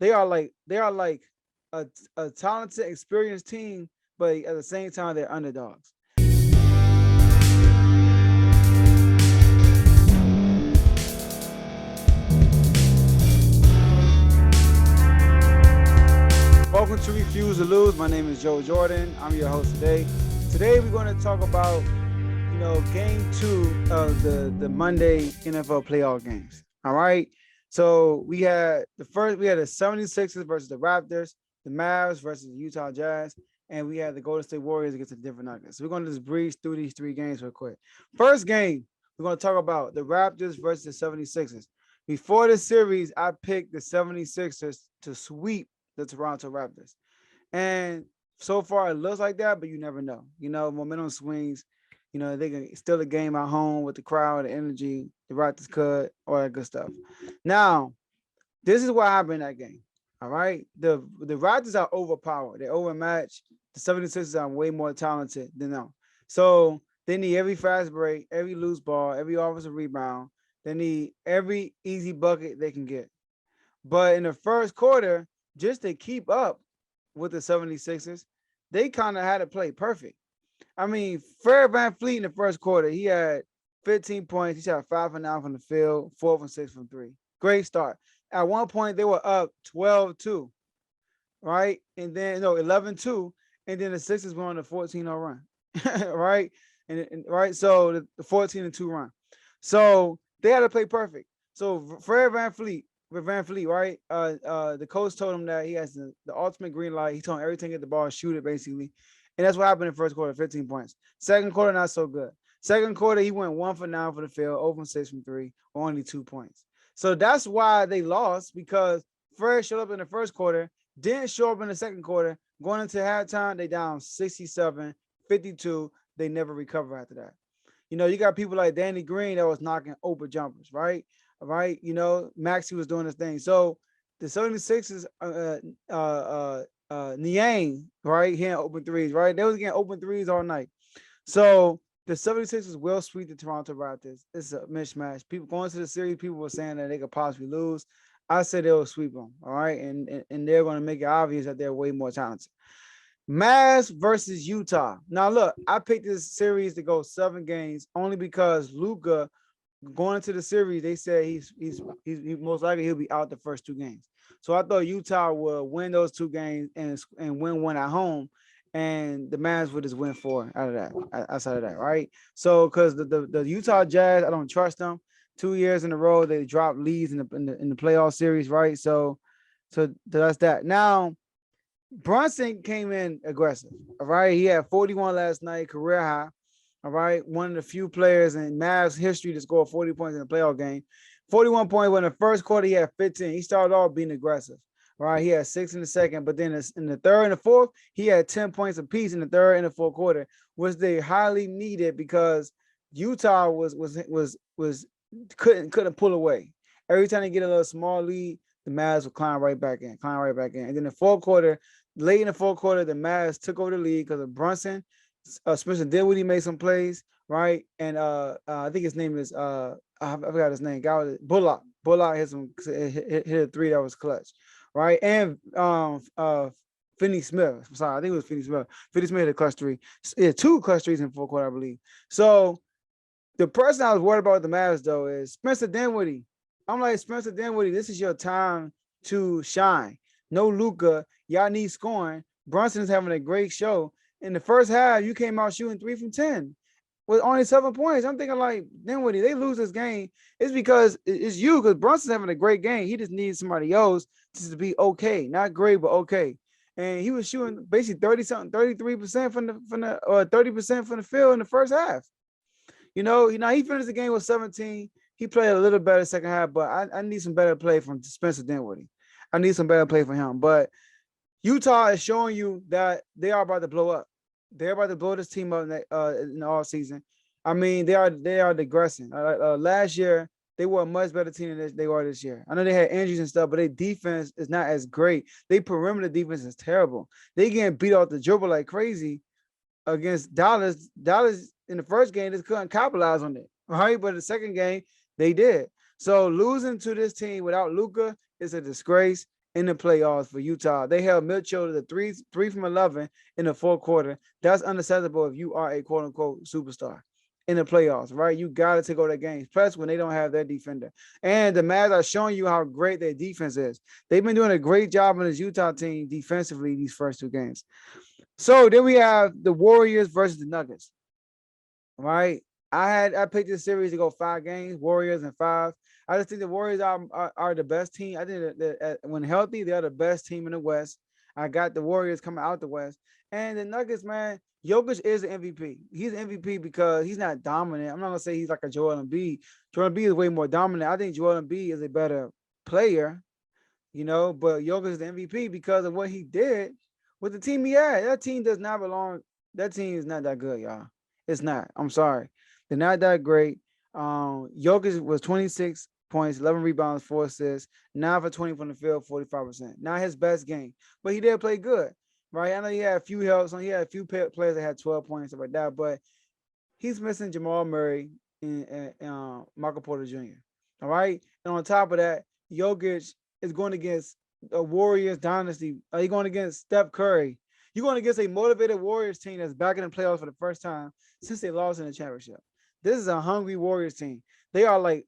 They are like a talented, experienced team, but at the same time they're underdogs. Welcome to Refuse to Lose. My name is Joe Jordan. I'm your host today. Today we're going to talk about game two of the Monday NFL playoff games. All right. So we had the 76ers versus the Raptors, the Mavs versus the Utah Jazz, and we had the Golden State Warriors against the Denver Nuggets. So we're going to just breeze through these three games real quick. First game, we're going to talk about the Raptors versus the 76ers. Before the series, I picked the 76ers to sweep the Toronto Raptors. And so far, it looks like that, but you never know. Momentum swings. They can steal a game at home with the crowd, the energy, the Raptors cut, all that good stuff. Now, this is what happened in that game. All right. The Raptors are overpowered. They're overmatched. The 76ers are way more talented than them. So they need every fast break, every loose ball, every offensive rebound. They need every easy bucket they can get. But in the first quarter, just to keep up with the 76ers, they kind of had to play perfect. I mean, Fred VanVleet in the first quarter, he had 15 points. He shot 5 for 9 from the field, 4 from 6 from 3. Great start. At one point, they were up 12-2, right? And then, no, 11-2. And then the Sixers went on a 14-0 run, right? Right, so the 14-2 run. So they had to play perfect. So Fred VanVleet, right? The coach told him that he has the ultimate green light. He told him everything at the ball, shoot it basically. And that's what happened in the first quarter, 15 points. Second quarter, not so good. Second quarter, he went 1 for 9 for the field, 0 from 6 from 3, only 2 points. So that's why they lost, because Fred showed up in the first quarter, didn't show up in the second quarter. Going into halftime, they down 67-52. They never recover after that. You got people like Danny Green that was knocking open jumpers, right? All right. Maxey was doing his thing. So the 76ers, Niang, right? He had open threes, right? They was getting open threes all night. So the 76ers will sweep the Toronto Raptors. It's a mismatch. People going to the series, people were saying that they could possibly lose. I said they'll sweep them, all right? And they're going to make it obvious that they're way more talented. Mavs versus Utah. Now, look, I picked this series to go 7 games only because Luka going into the series, they said he's most likely he'll be out the first 2 games. So I thought Utah would win those 2 games and win one at home, and the Mavs would just win 4 out of that, outside of that, right? So because the Utah Jazz, I don't trust them. 2 years in a row they dropped leads in the playoff series, right? So that's that. Now Brunson came in aggressive. All right. He had 41 last night, career high. All right. One of the few players in Mavs history to score 40 points in a playoff game. 41 points when in the first quarter, he had 15. He started off being aggressive. All right. He had 6 in the second, but then in the third and the fourth, he had 10 points apiece in the third and the fourth quarter, which they highly needed because Utah couldn't pull away. Every time they get a little small lead, the Mavs would climb right back in. And then the fourth quarter, late in the fourth quarter, the Mavs took over the lead because of Brunson. Spencer Dinwiddie made some plays, right? And I think his name is I forgot his name. Guy was Bullock. Bullock hit a 3 that was clutch, right? And Finney Smith. I'm sorry, I think it was Finney Smith. Finney Smith hit a clutch 3. Yeah, 2 clutch 3s in the fourth quarter, I believe. So the person I was worried about with the Mavs though is Spencer Dinwiddie. I'm like, Spencer Dinwiddie, this is your time to shine. No Luka, y'all need scoring. Brunson's having a great show. In the first half, you came out shooting 3 from 10 with only 7 points. I'm thinking like, Dinwiddie, they lose this game. It's because it's you, because Brunson's having a great game. He just needs somebody else just to be okay. Not great, but okay. And he was shooting basically 33% from the 30% from the field in the first half. He finished the game with 17. He played a little better second half, but I need some better play from Spencer Dinwiddie. I need some better play from him. But Utah is showing you that they are about to blow up. They're about to blow this team up in the all season. I mean, they are digressing. Last year, they were a much better team than they are this year. I know they had injuries and stuff, but their defense is not as great. Their perimeter defense is terrible. They getting beat off the dribble like crazy against Dallas. Dallas in the first game just couldn't capitalize on it, right? But the second game, they did. So losing to this team without Luka is a disgrace. in the playoffs for Utah. They held Mitchell to the three from 11 in the fourth quarter. That's unacceptable if you are a quote unquote superstar in the playoffs, right? You got to take over their games, plus when they don't have their defender. And the Mavs are showing you how great their defense is. They've been doing a great job on this Utah team defensively these first two games. So then we have the Warriors versus the Nuggets, right? I picked this series to go 5 games, Warriors in 5. I just think the Warriors are the best team. I think that when healthy, they're the best team in the West. I got the Warriors coming out the West. And the Nuggets, man, Jokic is an MVP. He's an MVP because he's not dominant. I'm not gonna say he's like a Joel Embiid. Joel Embiid is way more dominant. I think Joel Embiid is a better player, but Jokic is the MVP because of what he did with the team he had. That team does not belong. That team is not that good, y'all. It's not. I'm sorry. They're not that great. Jokic was 26 points, 11 rebounds, 4 assists, 9 for 20 from the field, 45%. Not his best game, but he did play good, right? I know he had a few helps. He had a few players that had 12 points, stuff like that, but he's missing Jamal Murray and Michael Porter Jr., all right? And on top of that, Jokic is going against a Warriors dynasty. He's going against Steph Curry. You're going against a motivated Warriors team that's back in the playoffs for the first time since they lost in the championship. This is a hungry Warriors team. They are like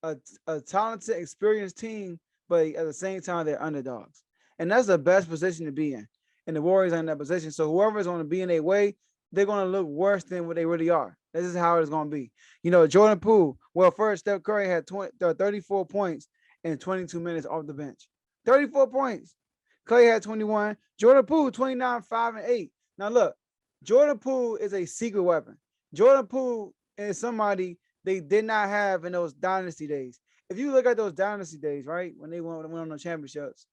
a talented, experienced team, but at the same time, they're underdogs. And that's the best position to be in. And the Warriors are in that position. So whoever is going to be in their way, they're going to look worse than what they really are. This is how it's going to be. Jordan Poole, well, first, Steph Curry had 34 points in 22 minutes off the bench. 34 points. Clay had 21. Jordan Poole, 29, 5, and 8. Now, look, Jordan Poole is a secret weapon. Jordan Poole is somebody they did not have in those dynasty days. If you look at those dynasty days, right, when they went on the championships,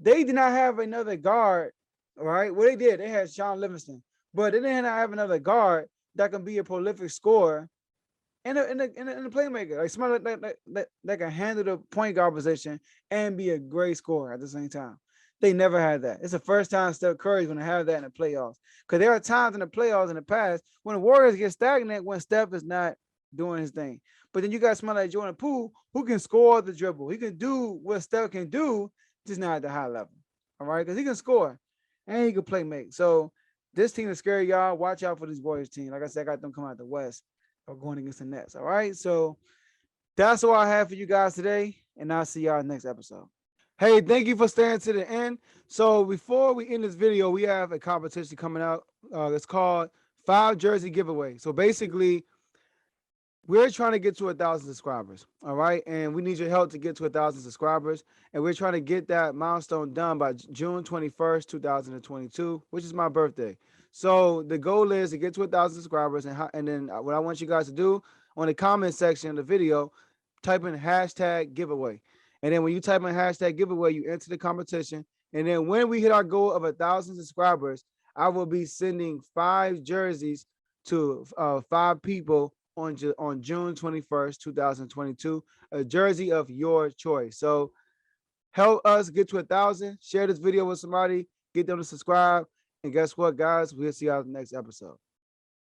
they did not have another guard, right? Well, they did. They had Sean Livingston, but they didn't have another guard that can be a prolific scorer and a playmaker, like somebody that can handle the point guard position and be a great scorer at the same time. They never had that. It's the first time Steph Curry is going to have that in the playoffs. Because there are times in the playoffs in the past when the Warriors get stagnant when Steph is not doing his thing. But then you got somebody like Jordan Poole who can score the dribble. He can do what Steph can do, just not at the high level. All right? Because he can score and he can play make. So this team is scary, y'all. Watch out for this Warriors team. Like I said, I got them coming out the West or going against the Nets. All right? So that's all I have for you guys today. And I'll see y'all next episode. Hey, thank you for staying to the end. So before we end this video, we have a competition coming out. It's called 5 Jersey Giveaway. So basically, we're trying to get to 1,000 subscribers, all right? And we need your help to get to 1,000 subscribers. And we're trying to get that milestone done by June 21st, 2022, which is my birthday. So the goal is to get to 1,000 subscribers. And then what I want you guys to do on the comment section of the video, type in #giveaway. And then when you type in #giveaway, you enter the competition. And then when we hit our goal of 1,000 subscribers, I will be sending 5 jerseys to 5 people on June 21st, 2022, a jersey of your choice. So help us get to 1,000. Share this video with somebody. Get them to subscribe. And guess what, guys? We'll see you on the next episode.